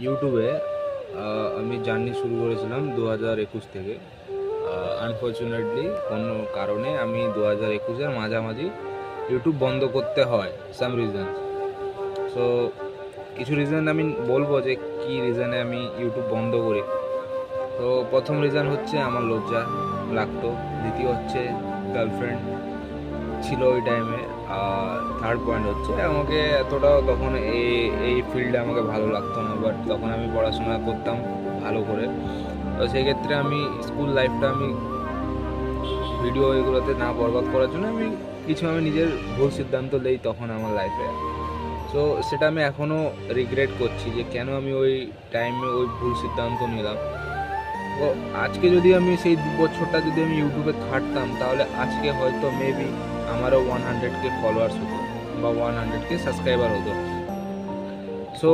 ইউটিউবে আমি জার্নি শুরু করেছিলাম 2021 থেকে। আনফর্চুনেটলি কোনো কারণে আমি 2021-এর মাঝামাঝি ইউটিউব বন্ধ করতে হয়, সাম রিজনস। সো কিছু রিজন আমি বলবো যে কী রিজনে আমি ইউটিউব বন্ধ করি। তো প্রথম রিজন হচ্ছে আমার লজ্জা লাগতো, দ্বিতীয় হচ্ছে গার্লফ্রেন্ড ছিল ওই টাইমে, আর থার্ড পয়েন্ট হচ্ছে আমাকে এতটাও তখন এই ফিল্ডে আমাকে ভালো লাগতো না, বাট তখন আমি পড়াশোনা করতাম ভালো করে। তো সেক্ষেত্রে আমি স্কুল লাইফটা আমি ভিডিও এগুলোতে না বরবাদ করার জন্য আমি নিজের ভুল সিদ্ধান্ত নেই তখন আমার লাইফে। সো সেটা আমি এখনও রিগ্রেট করছি যে কেন আমি ওই টাইমে ওই ভুল সিদ্ধান্ত নিলাম। তো আজকে যদি আমি সেই 2 বছরটা যদি আমি ইউটিউবে খাটতাম, তাহলে আজকে হয়তো মেবি আমারও 100K ফলোয়ার্স হতো বা 100K সাবস্ক্রাইবার হতো। সো